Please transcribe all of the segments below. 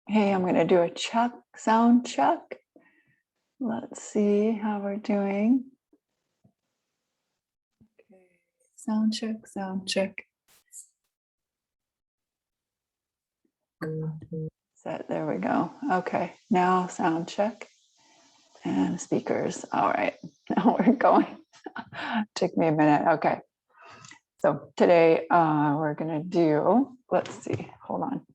Hey, I'm going to do a sound check. Let's see how we're doing. Okay. Sound check, sound check. There we go. Okay, now sound check and speakers. All right, now we're going. Took me a minute. Okay. So today we're going to do, let's see, hold on.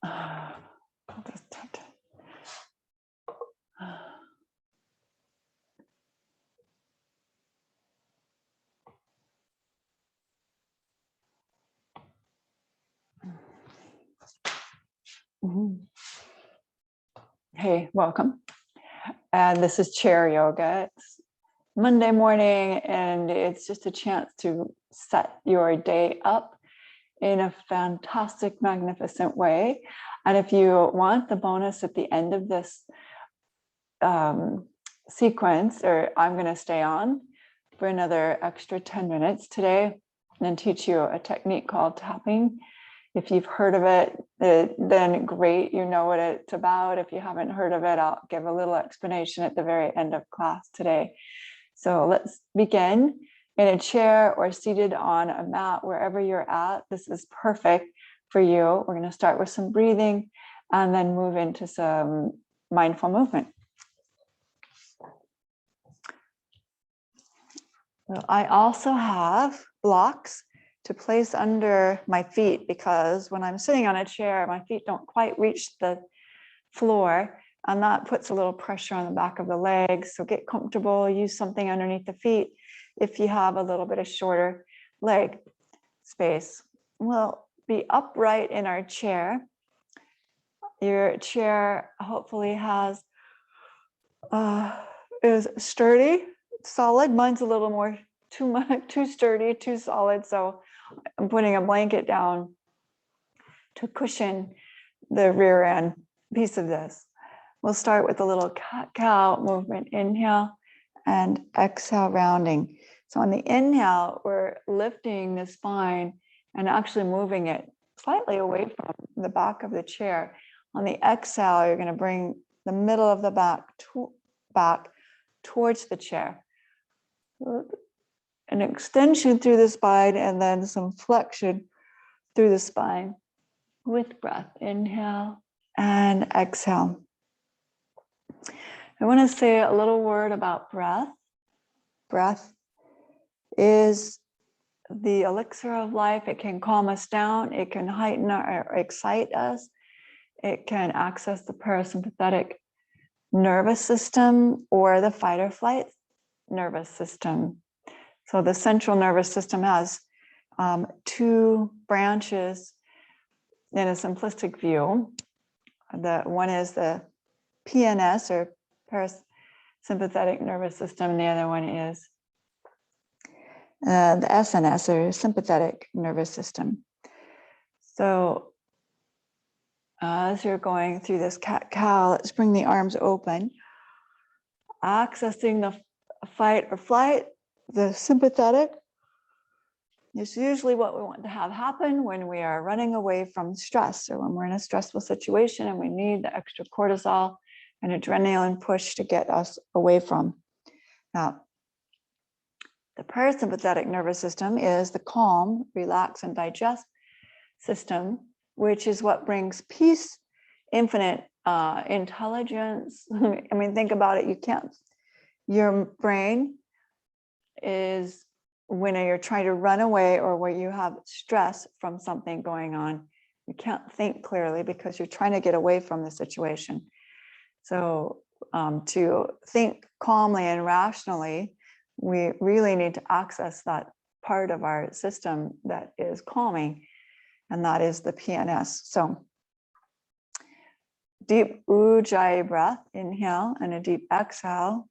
I'll just tap. Hey, welcome. And this is chair yoga. It's Monday morning, and it's just a chance to set your day up in a fantastic, magnificent way. And if you want the bonus at the end of this sequence, or I'm going to stay on for another extra 10 minutes today and teach you a technique called tapping. If you've heard of it, then great, you know what it's about. If you haven't heard of it, I'll give a little explanation at the very end of class today. So let's begin in a chair or seated on a mat, wherever you're at. This is perfect for you. We're going to start with some breathing and then move into some mindful movement. So I also have blocks to place under my feet, because when I'm sitting on a chair, my feet don't quite reach the floor, and that puts a little pressure on the back of the legs. So get comfortable, use something underneath the feet if you have a little bit of shorter leg space. We'll be upright in our chair. Your chair hopefully is sturdy, solid. Mine's a little more too sturdy, too solid. So I'm putting a blanket down to cushion the rear end piece of this. We'll start with a little cat-cow movement. Inhale and exhale, rounding. So on the inhale, we're lifting the spine and actually moving it slightly away from the back of the chair. On the exhale, you're going to bring the middle of the back towards the chair. An extension through the spine and then some flexion through the spine with breath. Inhale and exhale. I want to say a little word about breath. Breath is the elixir of life. It can calm us down. It can heighten or excite us. It can access the parasympathetic nervous system or the fight or flight nervous system. So the central nervous system has two branches in a simplistic view. The one is the PNS, or parasympathetic nervous system, and the other one is the SNS, or sympathetic nervous system. So as you're going through this cat-cow, let's bring the arms open, accessing the fight or flight, the sympathetic. It's usually what we want to have happen when we are running away from stress, or when we're in a stressful situation and we need the extra cortisol and adrenaline push to get us away from. Now, the parasympathetic nervous system is the calm, relax, and digest system, which is what brings peace, infinite intelligence. I mean, think about it. Your brain is when you're trying to run away or where you have stress from something going on, you can't think clearly because you're trying to get away from the situation. So to think calmly and rationally, we really need to access that part of our system that is calming, and that is the PNS. So deep Ujjayi breath, inhale, and a deep exhale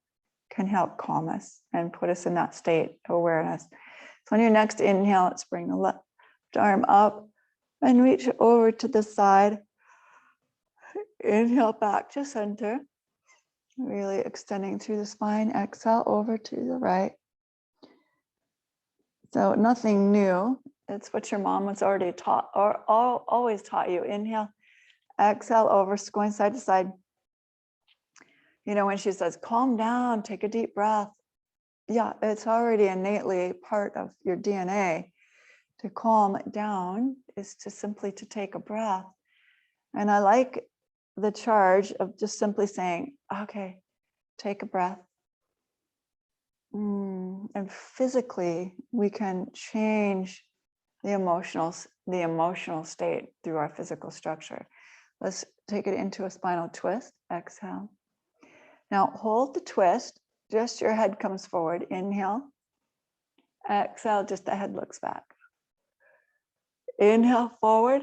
can help calm us and put us in that state of awareness. So on your next inhale, let's bring the left arm up and reach over to the side. Inhale back to center, really extending through the spine. Exhale over to the right. So nothing new. It's what your mom was already taught or always taught you. Inhale, exhale over, going side to side. You know, when she says, calm down, take a deep breath. Yeah, it's already innately part of your DNA. To calm down is to simply to take a breath. And I like the charge of just simply saying, okay, take a breath. And physically, we can change the emotional state through our physical structure. Let's take it into a spinal twist. Exhale. Now hold the twist. Just your head comes forward. Inhale. Exhale, just the head looks back. Inhale forward.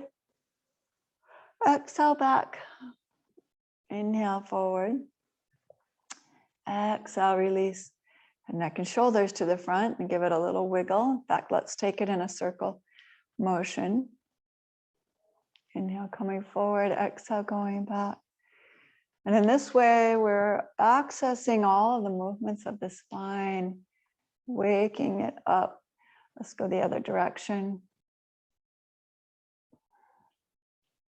Exhale back. Inhale forward. Exhale, release. And neck and shoulders to the front and give it a little wiggle. In fact, let's take it in a circle motion. Inhale, coming forward. Exhale, going back. And in this way, we're accessing all of the movements of the spine, waking it up. Let's go the other direction.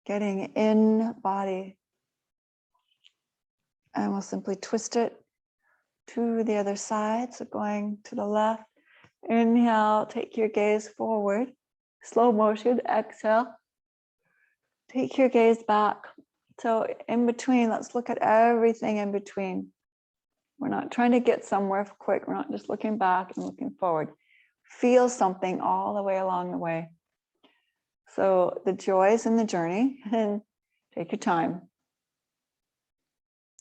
Getting in body. And we'll simply twist it to the other side. So going to the left. Inhale, take your gaze forward. Slow motion, exhale. Take your gaze back. So in between, let's look at everything in between. We're not trying to get somewhere quick. We're not just looking back and looking forward. Feel something all the way along the way. So the joys in the journey, and take your time.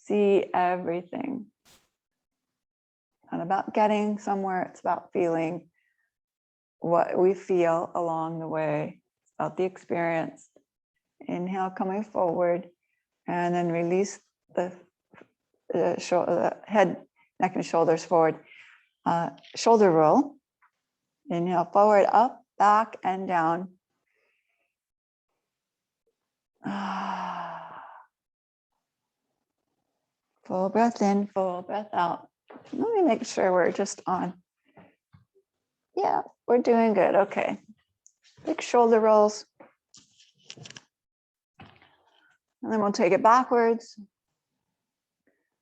See everything. Not about getting somewhere, it's about feeling what we feel along the way. It's about the experience. Inhale, coming forward, and then release the head, neck, and shoulders forward. Shoulder roll. Inhale, forward, up, back, and down. Full breath in, full breath out. Let me make sure we're just on. Yeah, we're doing good. Okay. Big shoulder rolls. And then we'll take it backwards.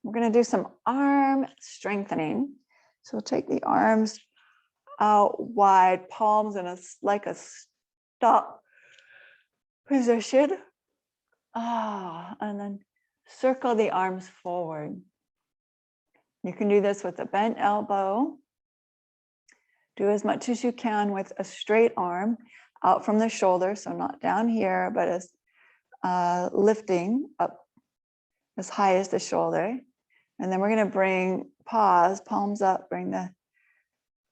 We're going to do some arm strengthening. So we'll take the arms out wide, palms in like a stop position. And then circle the arms forward. You can do this with a bent elbow. Do as much as you can with a straight arm out from the shoulder, so not down here, but as lifting up as high as the shoulder. And then we're going to bring palms up, bring the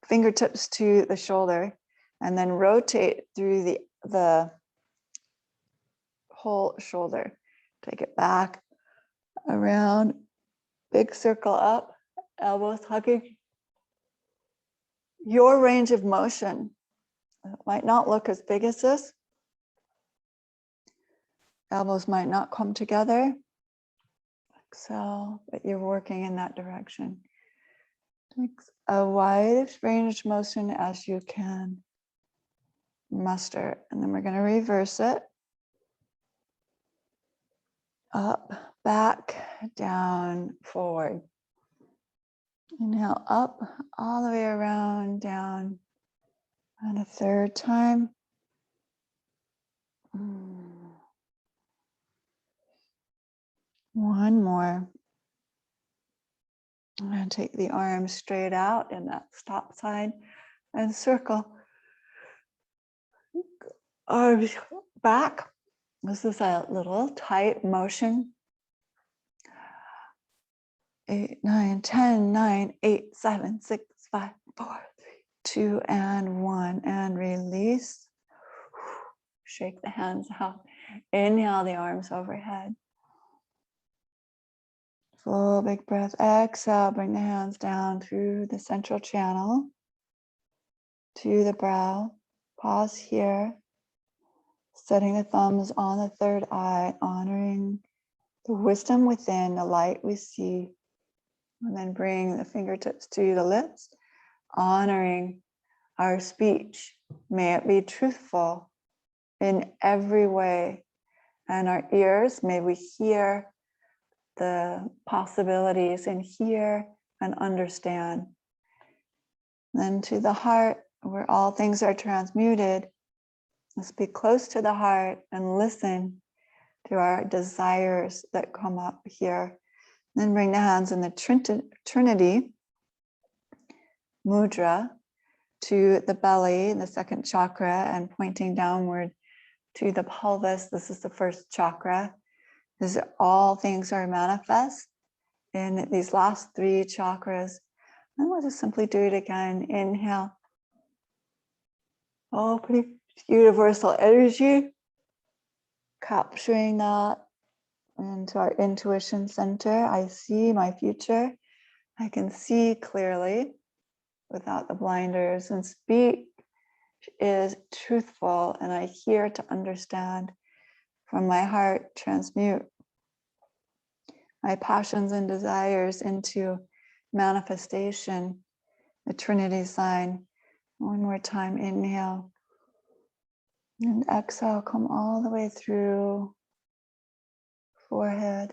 fingertips to the shoulder, and then rotate through the whole shoulder. Take it back, around, big circle up, elbows hugging. Your range of motion. It might not look as big as this. Elbows might not come together. Exhale, but you're working in that direction. Take a wide range of motion as you can muster. And then we're going to reverse it. Up, back, down, forward. Inhale up, all the way around, down. And a third time. One more. I'm going to take the arms straight out in that stop sign and circle. Arms back. This is a little tight motion. 8, 9, 10, 9, 8, 7, 6, 5, 4, 3, 2, and 1. And release. Shake the hands out. Inhale the arms overhead. Full big breath. Exhale, bring the hands down through the central channel to the brow. Pause here. Setting the thumbs on the third eye, honoring the wisdom within, the light we see. And then bring the fingertips to the lips, honoring our speech, may it be truthful in every way. And our ears, may we hear the possibilities and hear and understand. Then to the heart, where all things are transmuted, let's be close to the heart and listen to our desires that come up here. Then bring the hands in the Trinity mudra to the belly, the second chakra, and pointing downward to the pelvis. This is the first chakra. This is all things are manifest in these last three chakras. And we'll just simply do it again. Inhale. Opening universal energy, capturing that into our intuition center. I see my future. I can see clearly without the blinders, and speech is truthful, and I hear to understand. From my heart, transmute my passions and desires into manifestation, the Trinity sign. One more time, inhale. And exhale, come all the way through forehead,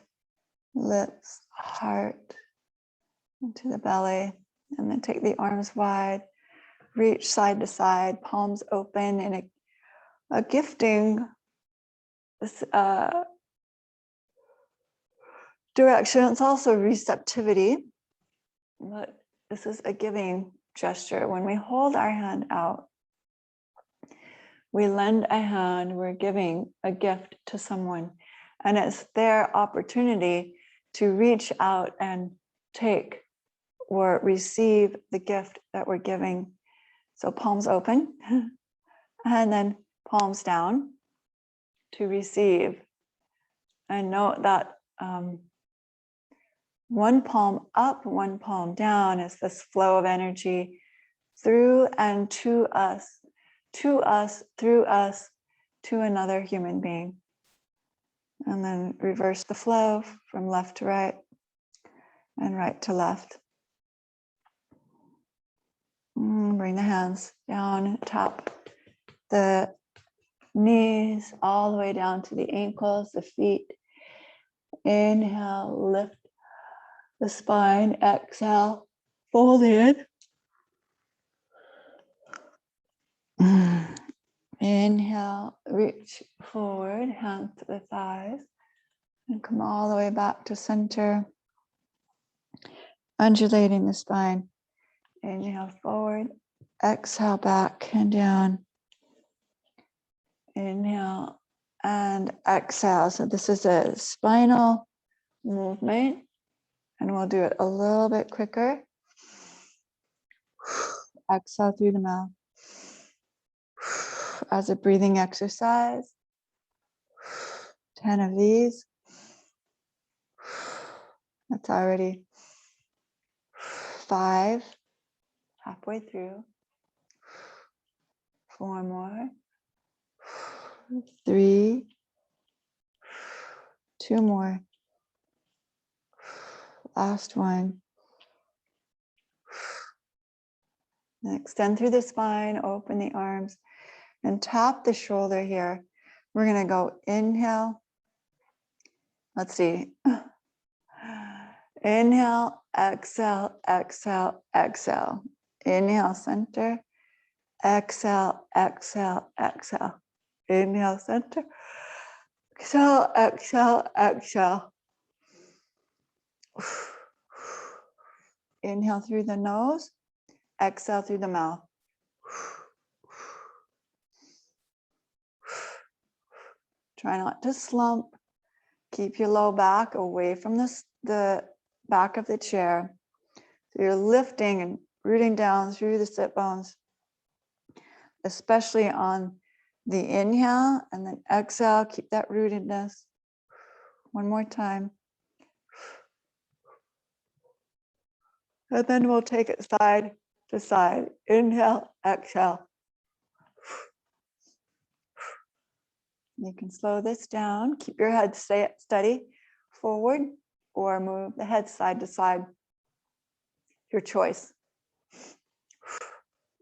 lips, heart, into the belly. And then take the arms wide, reach side to side, palms open in a gifting direction. It's also receptivity, but this is a giving gesture. When we hold our hand out, we lend a hand, we're giving a gift to someone, and it's their opportunity to reach out and take or receive the gift that we're giving. So palms open, and then palms down to receive. And note that one palm up, one palm down is this flow of energy through and to us, through us, to another human being. And then reverse the flow from left to right and right to left. Bring the hands down, tap the knees all the way down to the ankles, the feet. Inhale, lift the spine. Exhale, fold in. Inhale, reach forward, hands to the thighs, and come all the way back to center. Undulating the spine. Inhale forward, exhale back and down. Inhale and exhale. So this is a spinal movement, and we'll do it a little bit quicker. Exhale through the mouth. As a breathing exercise. 10 of these. That's already 5. Halfway through. 4 more. 3. 2 more. Last one. And extend through the spine, open the arms, and tap the shoulder here. We're going to go inhale. Let's see. Inhale, exhale, exhale, exhale. Inhale, center. Exhale, exhale, exhale. Inhale, center. Exhale, exhale, exhale. Inhale through the nose. Exhale through the mouth. Try not to slump. Keep your low back away from the back of the chair. So you're lifting and rooting down through the sit bones, especially on the inhale, and then exhale. Keep that rootedness. One more time. And then we'll take it side to side. Inhale, exhale. You can slow this down. Keep your head steady forward, or move the head side to side. Your choice.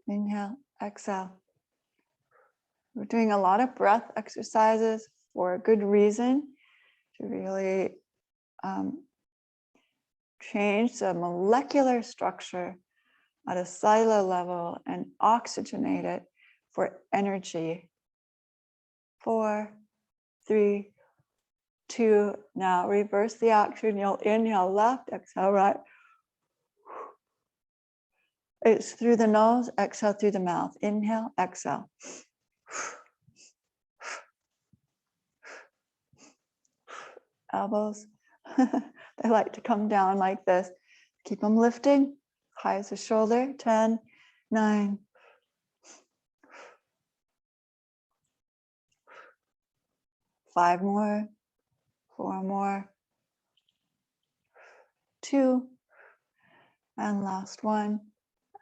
Inhale, exhale. We're doing a lot of breath exercises for a good reason, to really change the molecular structure at a cellular level and oxygenate it for energy. 4, 3, 2. Now reverse the action. You'll inhale left, exhale right. It's through the nose, exhale through the mouth. Inhale, exhale. Elbows, they like to come down like this. Keep them lifting, high as the shoulder. 10, 9, 5 more, 4 more, 2, and last one.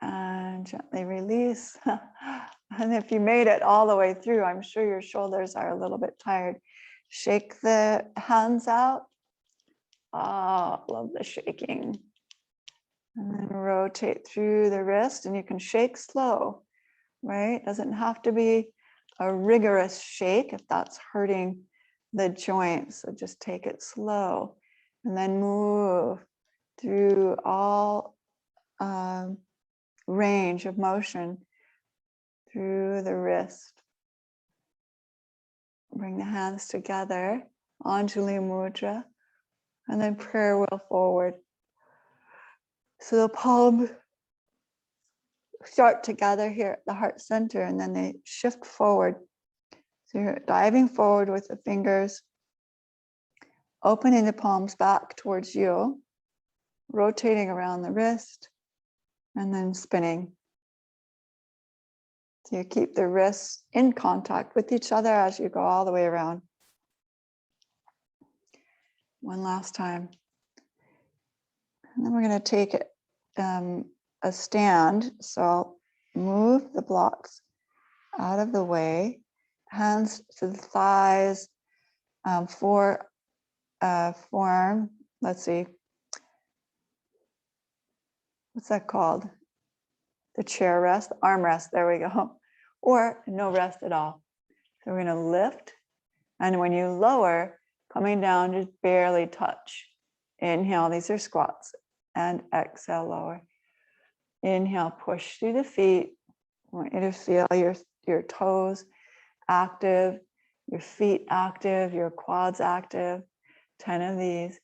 And gently release. And if you made it all the way through, I'm sure your shoulders are a little bit tired. Shake the hands out. Oh, love the shaking. And then rotate through the wrist, and you can shake slow, right? Doesn't have to be a rigorous shake if that's hurting the joints. So just take it slow, and then move through all range of motion through the wrist. Bring the hands together, Anjali Mudra, and then prayer wheel forward. So the palms start together here at the heart center, and then they shift forward. So you're diving forward with the fingers, opening the palms back towards you, rotating around the wrist, and then spinning. So you keep the wrists in contact with each other as you go all the way around. One last time. And then we're going to take a stand. So I'll move the blocks out of the way, hands to the thighs, forearm. Let's see. What's that called? The chair rest, arm rest, there we go. Or no rest at all. So we're going to lift, and when you lower, coming down, just barely touch. Inhale, these are squats, and exhale, lower. Inhale, push through the feet. I want you to feel your toes active, your feet active, your quads active. 10 of these.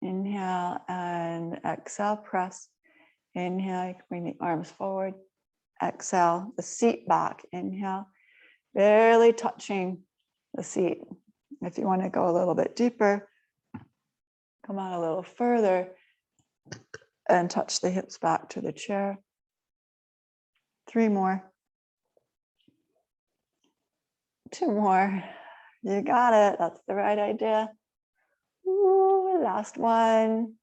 Inhale and exhale, press. Inhale, you can bring the arms forward. Exhale, the seat back. Inhale, barely touching the seat. If you want to go a little bit deeper, come out a little further and touch the hips back to the chair. 3 more. 2 more. You got it. That's the right idea. Ooh, last one.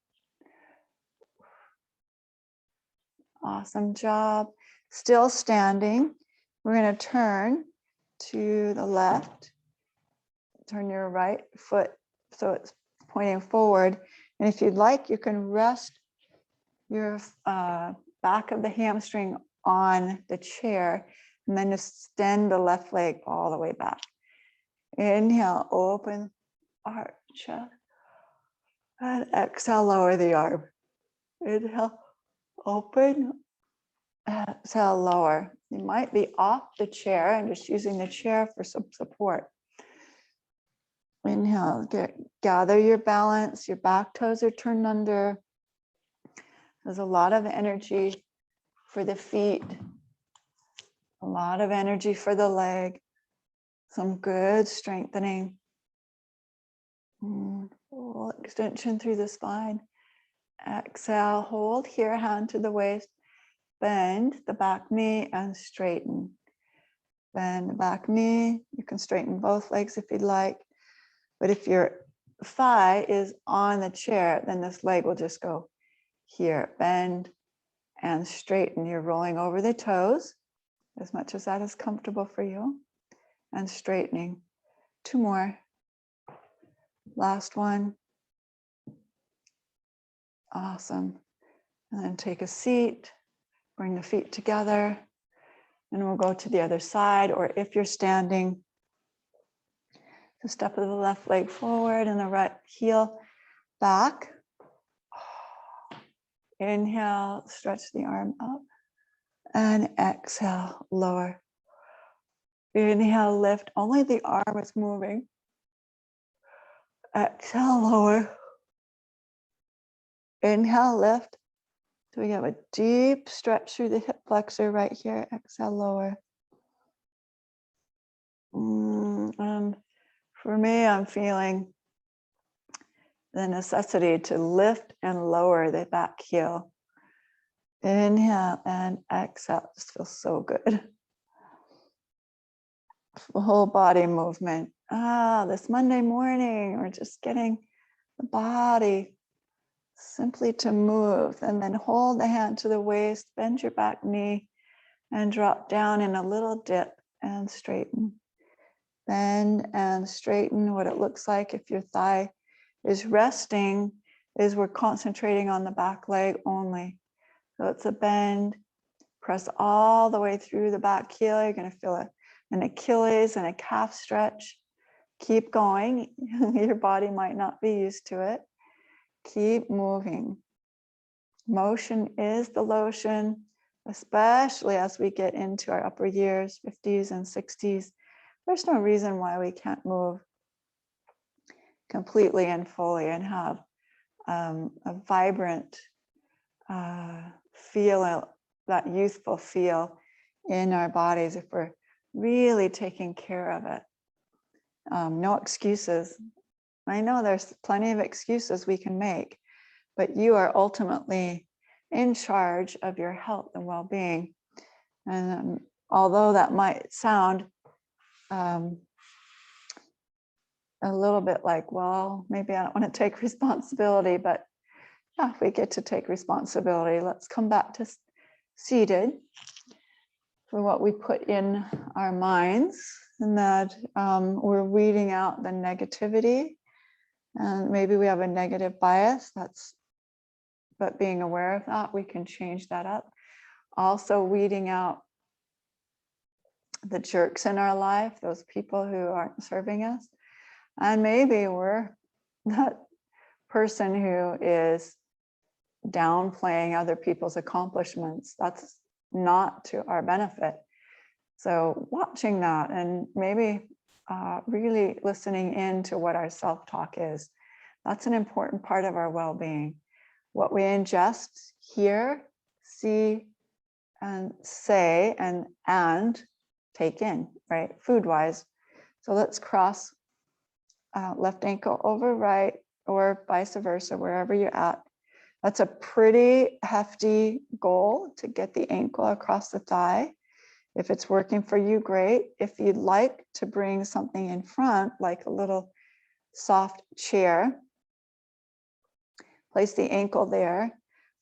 Awesome job. Still standing. We're going to turn to the left. Turn your right foot so it's pointing forward. And if you'd like, you can rest your back of the hamstring on the chair, and then just extend the left leg all the way back. Inhale, open, arch chest, and exhale, lower the arm. Inhale, open, exhale, lower. You might be off the chair and just using the chair for some support. Inhale, gather your balance, your back toes are turned under. There's a lot of energy for the feet, a lot of energy for the leg, some good strengthening. Full extension through the spine. Exhale, hold here, hand to the waist, bend the back knee and straighten. Bend the back knee, you can straighten both legs if you'd like. But if your thigh is on the chair, then this leg will just go here. Bend and straighten. You're rolling over the toes as much as that is comfortable for you. And straightening. 2 more. Last one. Awesome. And then take a seat. Bring the feet together. And we'll go to the other side, or if you're standing, the step of the left leg forward and the right heel back. Inhale, stretch the arm up, and exhale, lower. Inhale, lift, only the arm is moving. Exhale, lower. Inhale, lift. So we have a deep stretch through the hip flexor right here. Exhale, lower. And for me, I'm feeling the necessity to lift and lower the back heel. Inhale and exhale. This feels so good. Whole body movement. This Monday morning, we're just getting the body simply to move, and then hold the hand to the waist, bend your back knee, and drop down in a little dip and straighten. Bend and straighten. What it looks like if your thigh is resting is we're concentrating on the back leg only. So it's a bend. Press all the way through the back heel. You're going to feel an Achilles and a calf stretch. Keep going. Your body might not be used to it. Keep moving. Motion is the lotion, especially as we get into our upper years, 50s and 60s. There's no reason why we can't move completely and fully and have a vibrant feel, that youthful feel in our bodies if we're really taking care of it. No excuses. I know there's plenty of excuses we can make, but you are ultimately in charge of your health and well-being. And although that might sound a little bit like, well, maybe I don't want to take responsibility, but yeah, we get to take responsibility. Let's come back to seated for what we put in our minds, and that we're weeding out the negativity. And maybe we have a negative bias, but being aware of that, we can change that up. Also weeding out the jerks in our life, those people who aren't serving us. And maybe we're that person who is downplaying other people's accomplishments. That's not to our benefit. So watching that and maybe really listening into what our self-talk is. That's an important part of our well-being. What we ingest, hear, see, and say, and take in, right? Food-wise. So let's cross left ankle over right, or vice versa, wherever you're at. That's a pretty hefty goal to get the ankle across the thigh. If it's working for you, great. If you'd like to bring something in front, like a little soft chair, place the ankle there.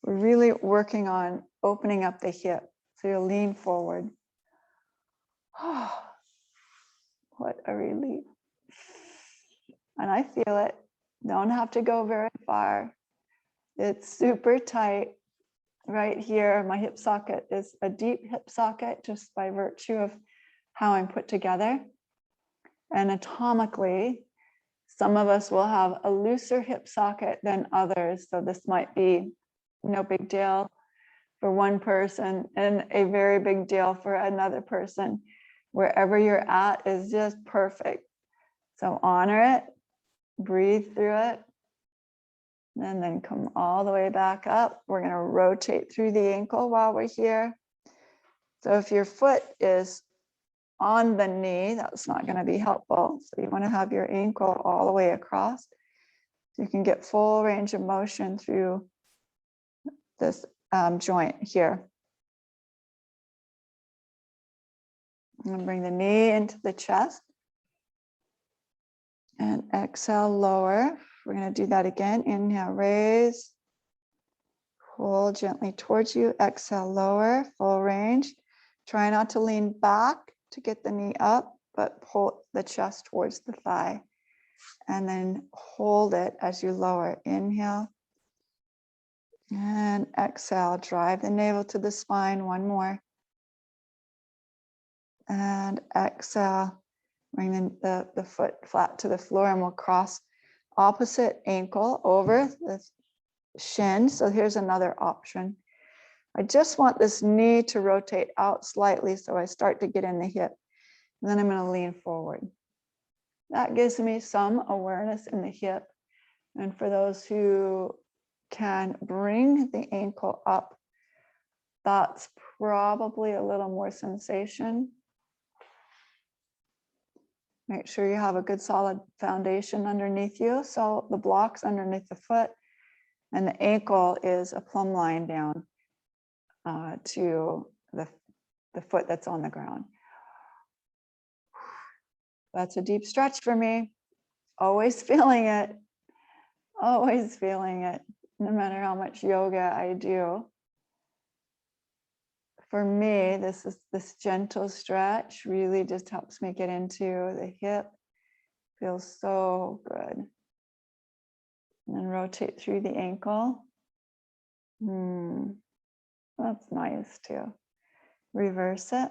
We're really working on opening up the hip. So you'll lean forward. Oh, what a relief. And I feel it. Don't have to go very far. It's super tight right here. My hip socket is a deep hip socket just by virtue of how I'm put together. Anatomically, some of us will have a looser hip socket than others. So this might be no big deal for one person and a very big deal for another person. Wherever you're at is just perfect. So honor it, breathe through it, and then come all the way back up. We're going to rotate through the ankle while we're here. So if your foot is on the knee, that's not going to be helpful. So you want to have your ankle all the way across. So you can get full range of motion through this joint here. And bring the knee into the chest. And exhale, lower. We're going to do that again. Inhale, raise. Pull gently towards you. Exhale, lower, full range. Try not to lean back to get the knee up, but pull the chest towards the thigh. And then hold it as you lower. Inhale. And exhale, drive the navel to the spine. One more. And exhale, bring the foot flat to the floor, and we'll cross opposite ankle over the shin. So here's another option. I just want this knee to rotate out slightly so I start to get in the hip. And then I'm going to lean forward. That gives me some awareness in the hip. And for those who can bring the ankle up, that's probably a little more sensation. Make sure you have a good solid foundation underneath you. So the block's underneath the foot, and the ankle is a plumb line down to the foot that's on the ground. That's a deep stretch for me. Always feeling it. Always feeling it, no matter how much yoga I do. For me, this gentle stretch really just helps me get into the hip. Feels so good. And then rotate through the ankle. That's nice too. Reverse it.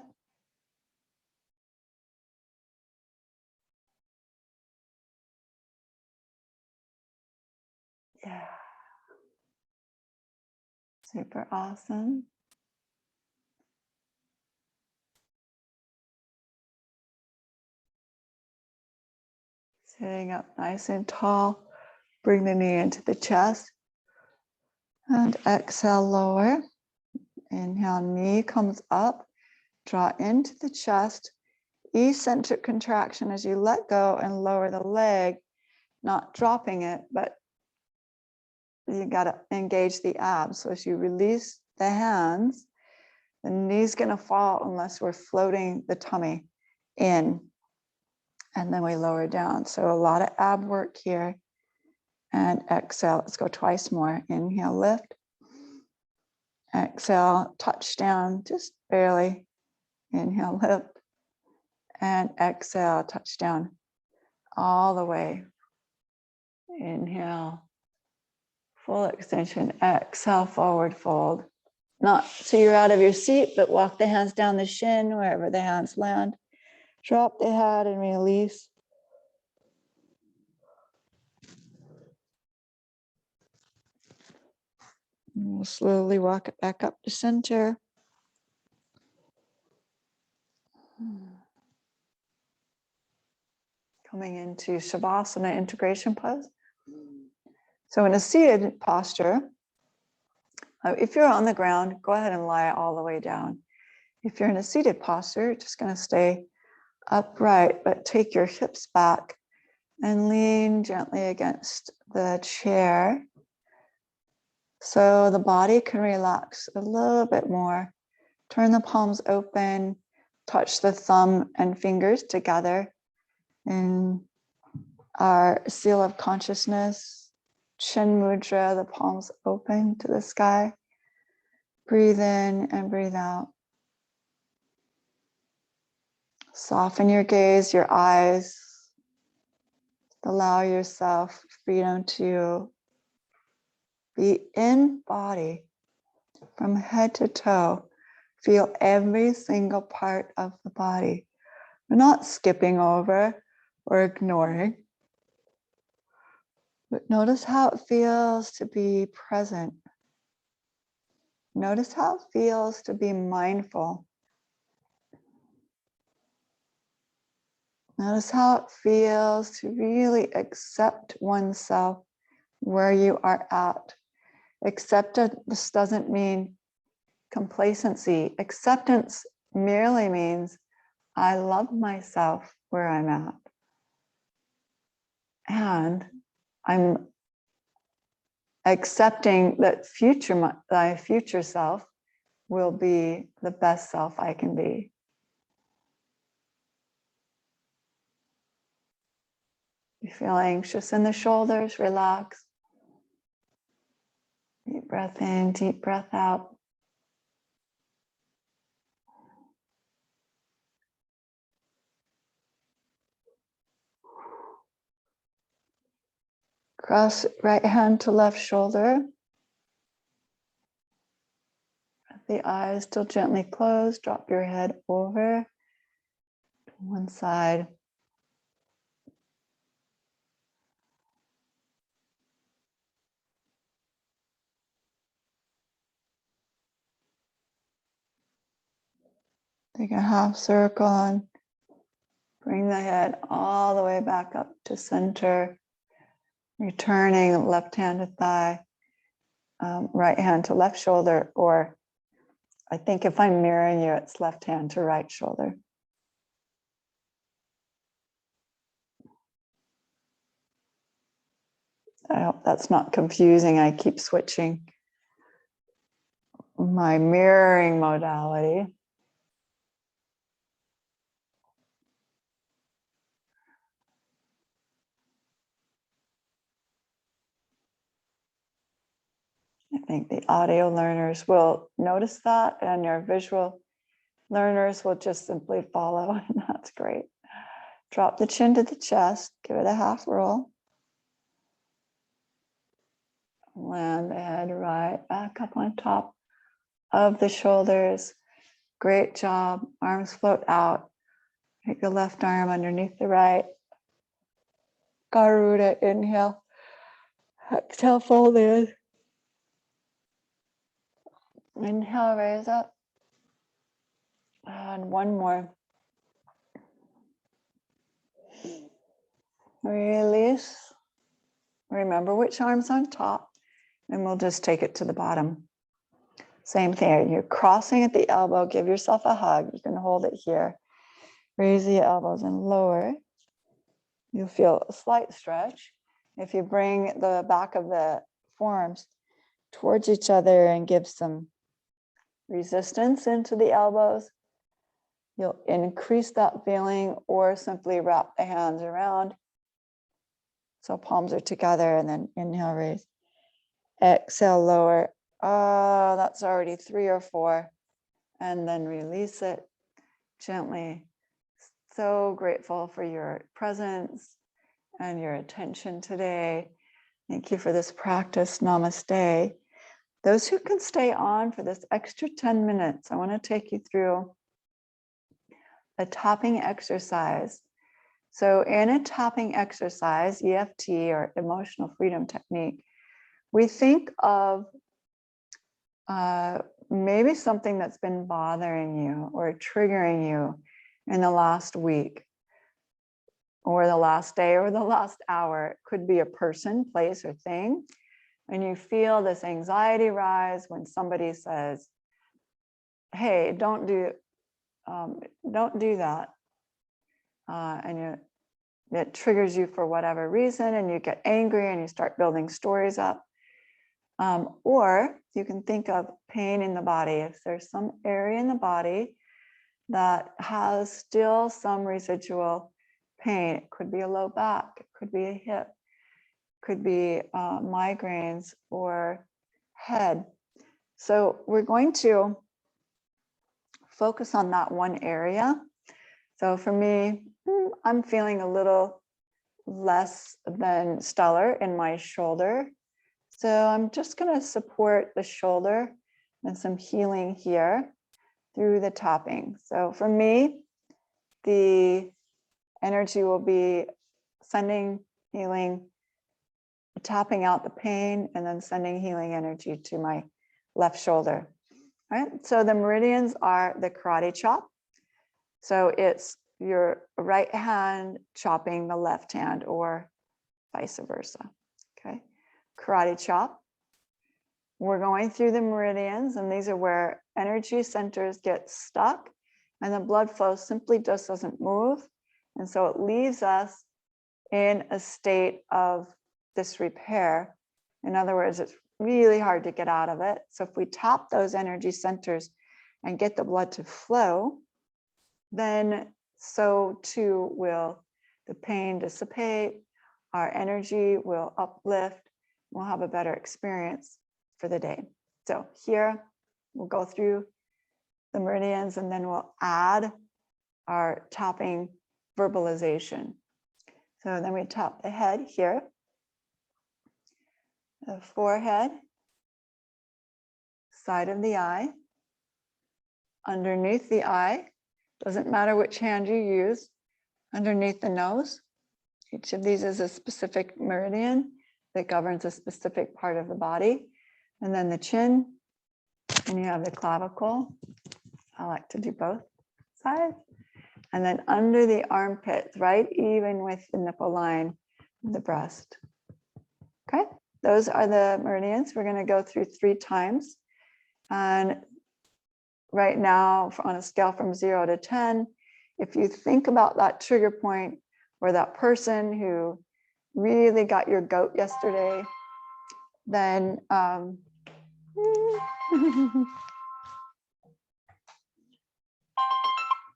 Yeah. Super awesome. Sitting up nice and tall. Bring the knee into the chest. And exhale, lower. Inhale, knee comes up. Draw into the chest. Eccentric contraction as you let go and lower the leg, not dropping it, but you got to engage the abs. So as you release the hands, the knee's going to fall unless we're floating the tummy in, and then we lower down. So a lot of ab work here. And exhale. Let's go twice more. Inhale, lift. Exhale, touch down just barely. Inhale, lift. And exhale, touch down all the way. Inhale, full extension. Exhale, forward fold. Not so you're out of your seat, but walk the hands down the shin, wherever the hands land. Drop the head and release. And we'll slowly walk it back up to center. Coming into Shavasana integration pose. So in a seated posture, if you're on the ground, go ahead and lie all the way down. If you're in a seated posture, you're just going to stay upright, but take your hips back and lean gently against the chair so the body can relax a little bit more. Turn the palms open, touch the thumb and fingers together in our seal of consciousness, chin mudra, the palms open to the sky. Breathe in and breathe out. Soften your gaze, your eyes. Allow yourself freedom to be in body from head to toe. Feel every single part of the body. We're not skipping over or ignoring, but notice how it feels to be present. Notice how it feels to be mindful. Notice how it feels to really accept oneself where you are at. Acceptance doesn't mean complacency. Acceptance merely means I love myself where I'm at. And I'm accepting that my future self will be the best self I can be. You feel anxious in the shoulders, relax. Deep breath in, deep breath out. Cross right hand to left shoulder. The eyes still gently closed. Drop your head over. one side. Take a half circle and bring the head all the way back up to center, returning left hand to thigh, right hand to left shoulder, or I think if I'm mirroring you, it's left hand to right shoulder. I hope that's not confusing. I keep switching my mirroring modality. I think the audio learners will notice that, and your visual learners will just simply follow, and that's great. Drop the chin to the chest, give it a half roll. Land the head right back up on top of the shoulders. Great job. Arms float out. Take the left arm underneath the right. Garuda, inhale. Exhale, fold in. Inhale, raise up. And one more. Release. Remember which arm's on top, and we'll just take it to the bottom. Same thing. You're crossing at the elbow. Give yourself a hug. You can hold it here. Raise the elbows and lower. You'll feel a slight stretch. If you bring the back of the forearms towards each other and give some resistance into the elbows, you'll increase that feeling, or simply wrap the hands around. So palms are together, and then inhale, raise. Exhale, lower. Oh, that's already 3 or 4. And then release it gently. So grateful for your presence and your attention today. Thank you for this practice. Namaste. Those who can stay on for this extra 10 minutes, I want to take you through a tapping exercise. So in a tapping exercise, EFT or emotional freedom technique, we think of maybe something that's been bothering you or triggering you in the last week or the last day or the last hour. It could be a person, place, or thing. And you feel this anxiety rise when somebody says, hey, don't do that. And it triggers you for whatever reason, and you get angry and you start building stories up. Or you can think of pain in the body. If there's some area in the body that has still some residual pain, it could be a low back, it could be a hip, could be migraines or head. So we're going to focus on that one area. So for me, I'm feeling a little less than stellar in my shoulder. So I'm just going to support the shoulder and some healing here through the tapping. So for me, the energy will be sending healing, tapping out the pain, and then sending healing energy to my left shoulder. All right. So the meridians are the karate chop. So it's your right hand chopping the left hand, or vice versa. Okay. Karate chop. We're going through the meridians, and these are where energy centers get stuck and the blood flow simply just doesn't move. And so it leaves us in a state of disrepair. In other words, it's really hard to get out of it. So if we tap those energy centers and get the blood to flow, then so too will the pain dissipate, our energy will uplift, we'll have a better experience for the day. So here we'll go through the meridians, and then we'll add our tapping verbalization. So then we tap the head here, the forehead, side of the eye, underneath the eye. Doesn't matter which hand you use, underneath the nose. Each of these is a specific meridian that governs a specific part of the body. And then the chin, and you have the clavicle. I like to do both sides. And then under the armpits, right even with the nipple line, the breast. Okay, those are the meridians. We're going to go through 3 times. And right now, on a scale from 0 to 10, if you think about that trigger point or that person who really got your goat yesterday, then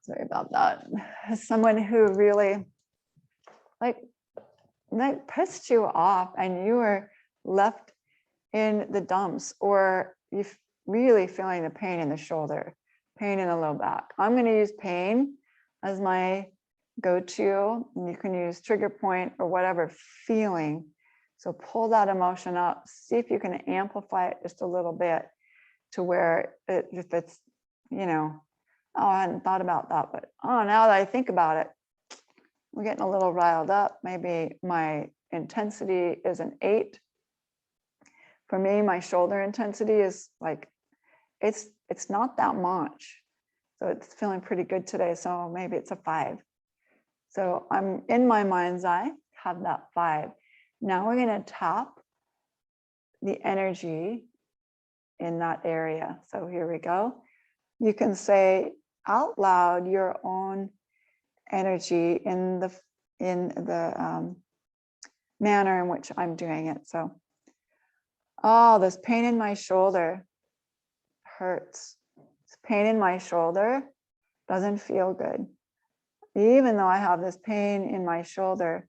sorry about that. Someone who really like pissed you off and you were left in the dumps, or you really feeling the pain in the shoulder, pain in the low back. I'm going to use pain as my go-to. You can use trigger point or whatever feeling. So pull that emotion up, see if you can amplify it just a little bit to where if it's, you know, oh, I hadn't thought about that, but oh, now that I think about it, we're getting a little riled up. Maybe my intensity is an 8. For me, my shoulder intensity is like, it's not that much. So it's feeling pretty good today. So maybe it's a 5. So I'm in my mind's eye, have that 5. Now we're going to tap the energy in that area. So here we go. You can say out loud your own energy in the manner in which I'm doing it. So, oh, this pain in my shoulder hurts. This pain in my shoulder doesn't feel good. Even though I have this pain in my shoulder,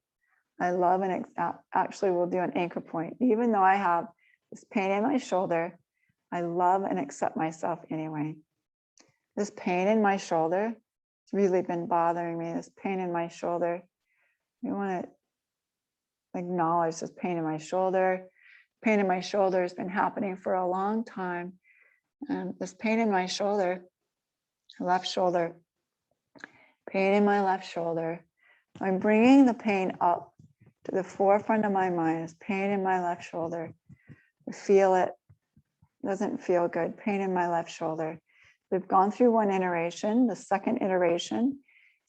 I love and actually we'll do an anchor point. Even though I have this pain in my shoulder, I love and accept myself anyway. This pain in my shoulder, it's really been bothering me. This pain in my shoulder. You want to acknowledge this pain in my shoulder. Pain in my shoulder has been happening for a long time. And this pain in my shoulder, left shoulder, pain in my left shoulder. I'm bringing the pain up to the forefront of my mind. This pain in my left shoulder. I feel it. Doesn't feel good. Pain in my left shoulder. We've gone through 1 iteration. The second iteration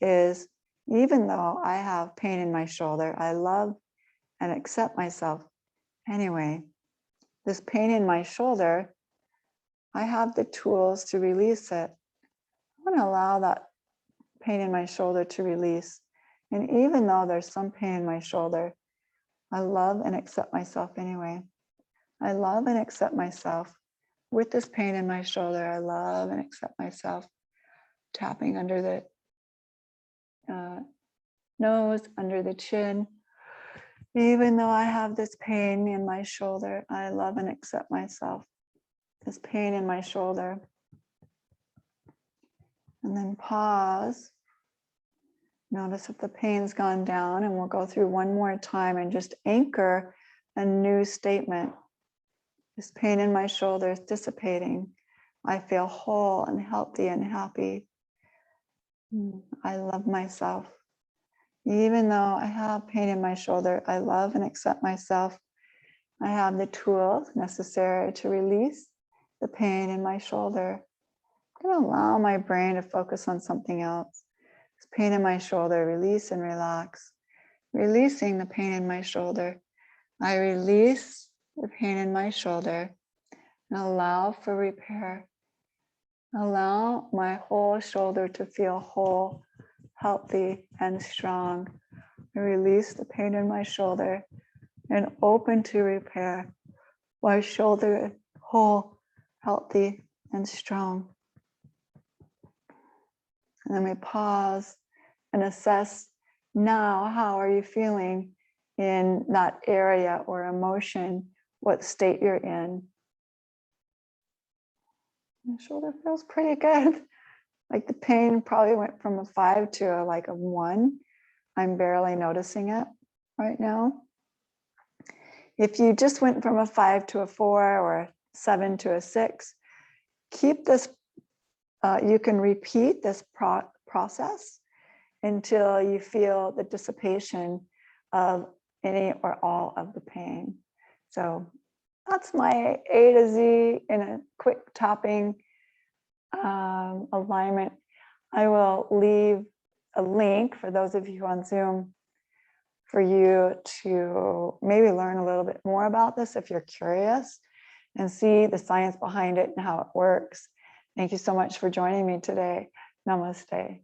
is, even though I have pain in my shoulder, I love and accept myself anyway. This pain in my shoulder, I have the tools to release it. I want to allow that pain in my shoulder to release. And even though there's some pain in my shoulder, I love and accept myself anyway. I love and accept myself. With this pain in my shoulder, I love and accept myself. Tapping under the nose, under the chin. Even though I have this pain in my shoulder, I love and accept myself. This pain in my shoulder. And then pause. Notice if the pain's gone down, and we'll go through 1 more time and just anchor a new statement. This pain in my shoulder is dissipating. I feel whole and healthy and happy. I love myself. Even though I have pain in my shoulder, I love and accept myself. I have the tools necessary to release the pain in my shoulder. I'm going to allow my brain to focus on something else. This pain in my shoulder, release and relax. Releasing the pain in my shoulder. I release the pain in my shoulder and allow for repair. Allow my whole shoulder to feel whole, healthy, and strong. I release the pain in my shoulder and open to repair. My shoulder is whole, healthy, and strong. And then we pause and assess now, how are you feeling in that area or emotion, what state you're in. My shoulder feels pretty good. Like the pain probably went from a 5 to a 1. I'm barely noticing it right now. If you just went from a 5 to a 4 or a 7 to a 6, keep this, you can repeat this process until you feel the dissipation of any or all of the pain. So that's my A to Z in a quick tapping alignment. I will leave a link for those of you on Zoom for you to maybe learn a little bit more about this if you're curious and see the science behind it and how it works. Thank you so much for joining me today. Namaste.